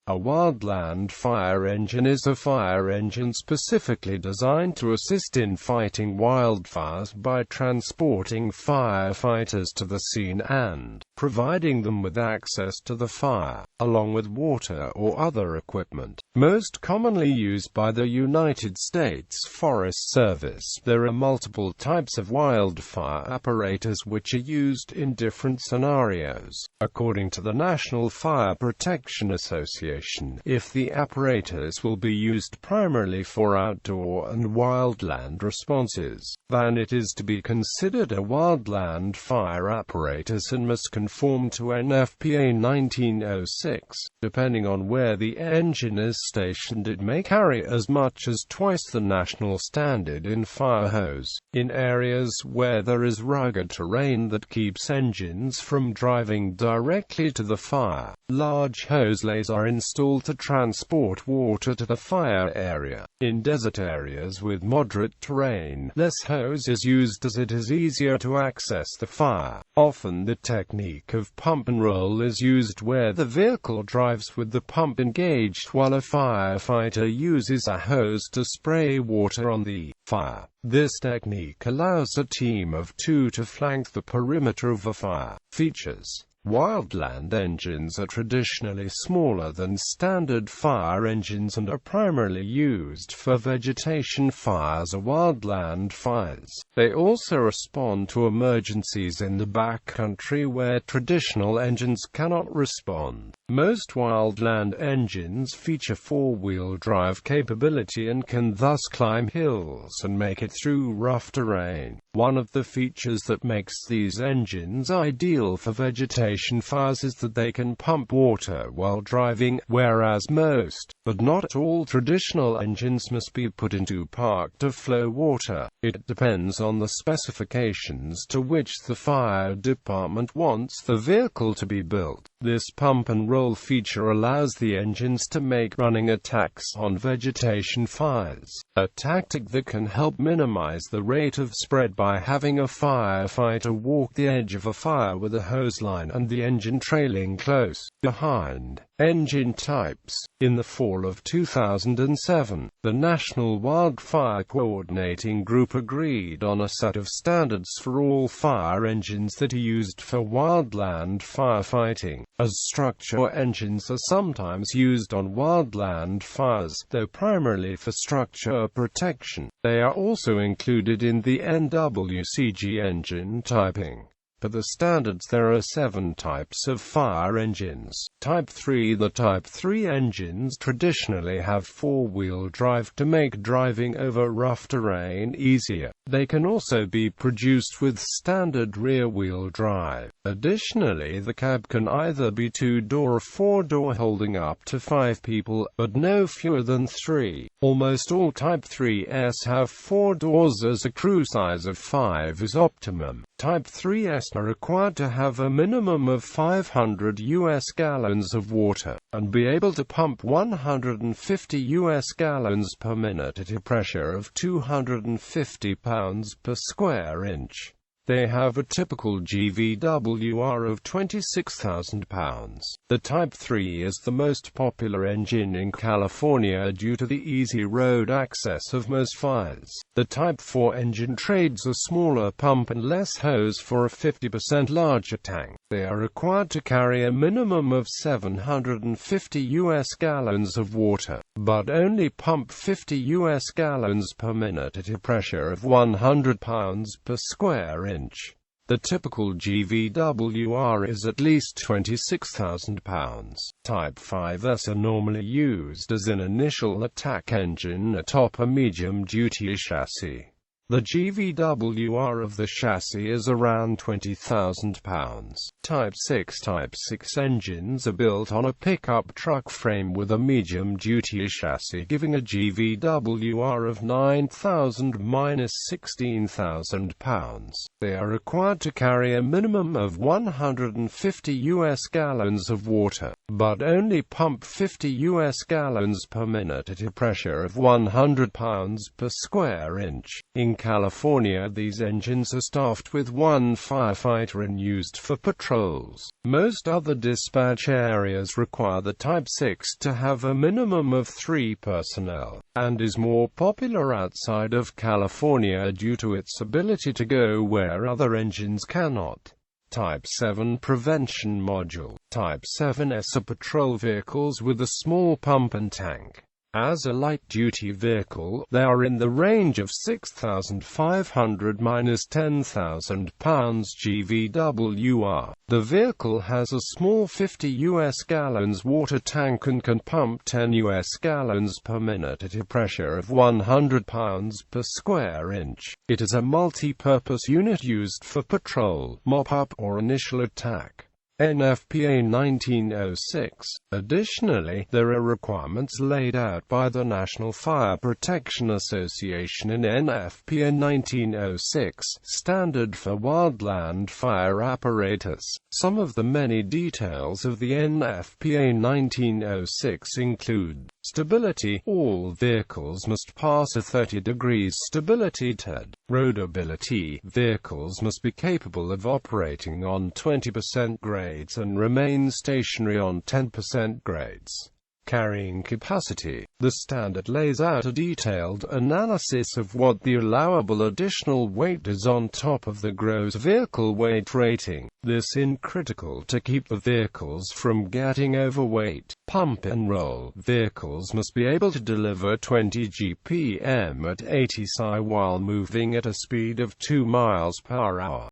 A wildland fire engine is a fire engine specifically designed to assist in fighting wildfires by transporting firefighters to the scene and providing them with access to the fire, along with water or other equipment. Most commonly used by the United States Forest Service, there are multiple types of wildfire apparatus which are used in different scenarios. According to the National Fire Protection Association, if the apparatus will be used primarily for outdoor and wildland responses, then it is to be considered a wildland fire apparatus and must conform to NFPA 1906. Depending on where the engine is stationed, it may carry as much as twice the national standard in fire hose. In areas where there is rugged terrain that keeps engines from driving directly to the fire, large hose lays are installed to transport water to the fire area. In desert areas with moderate terrain, less hose is used as it is easier to access the fire. Often the technique of pump and roll is used where the vehicle drives with the pump engaged while a firefighter uses a hose to spray water on the fire. This technique allows a team of two to flank the perimeter of a fire. Features: wildland engines are traditionally smaller than standard fire engines and are primarily used for vegetation fires or wildland fires. They also respond to emergencies in the backcountry where traditional engines cannot respond. Most wildland engines feature four-wheel drive capability and can thus climb hills and make it through rough terrain. One of the features that makes these engines ideal for vegetation fires is that they can pump water while driving, whereas most, but not all traditional engines must be put into park to flow water. It depends on the specifications to which the fire department wants the vehicle to be built. This pump and roll feature allows the engines to make running attacks on vegetation fires, a tactic that can help minimize the rate of spread by having a firefighter walk the edge of a fire with a hose line and the engine trailing close behind. Engine types. In the fall of 2007, the National Wildfire Coordinating Group agreed on a set of standards for all fire engines that are used for wildland firefighting, as structure engines are sometimes used on wildland fires, though primarily for structure protection. They are also included in the NWCG engine typing. For the standards there are 7 types of fire engines. Type 3. The Type 3 engines traditionally have four-wheel drive to make driving over rough terrain easier. They can also be produced with standard rear-wheel drive. Additionally, the cab can either be 2-door or 4-door, holding up to 5 people, but no fewer than 3. Almost all Type 3s have 4 doors, as a crew size of 5 is optimum. Type 3s are required to have a minimum of 500 US gallons of water, and be able to pump 150 US gallons per minute at a pressure of 250 pounds per square inch. They have a typical GVWR of 26,000 pounds. The Type 3 is the most popular engine in California due to the easy road access of most fires. The Type 4 engine trades a smaller pump and less hose for a 50% larger tank. They are required to carry a minimum of 750 US gallons of water, but only pump 50 US gallons per minute at a pressure of 100 pounds per square inch. The typical GVWR is at least 26,000 pounds. Type 5s are normally used as an initial attack engine atop a medium-duty chassis. The GVWR of the chassis is around 20,000 pounds. Type 6 engines are built on a pickup truck frame with a medium-duty chassis, giving a GVWR of 9,000–16,000 pounds. They are required to carry a minimum of 150 US gallons of water, but only pump 50 US gallons per minute at a pressure of 100 pounds per square inch. In California, these engines are staffed with one firefighter and used for patrols. Most other dispatch areas require the Type 6 to have a minimum of 3 personnel, and is more popular outside of California due to its ability to go where other engines cannot. Type 7 Prevention Module. Type 7s are patrol vehicles with a small pump and tank. As a light-duty vehicle, they are in the range of 6,500–10,000 pounds GVWR. The vehicle has a small 50 US gallons water tank and can pump 10 US gallons per minute at a pressure of 100 pounds per square inch. It is a multi-purpose unit used for patrol, mop-up, or initial attack. NFPA 1906. Additionally, there are requirements laid out by the National Fire Protection Association in NFPA 1906, Standard for Wildland Fire Apparatus. Some of the many details of the NFPA 1906 include: stability. All vehicles must pass a 30 degrees stability test. Roadability. Vehicles must be capable of operating on 20% grades and remain stationary on 10% grades. Carrying capacity. The standard lays out a detailed analysis of what the allowable additional weight is on top of the gross vehicle weight rating. This is critical to keep the vehicles from getting overweight. Pump and roll. Vehicles must be able to deliver 20 GPM at 80 psi while moving at a speed of 2 miles per hour.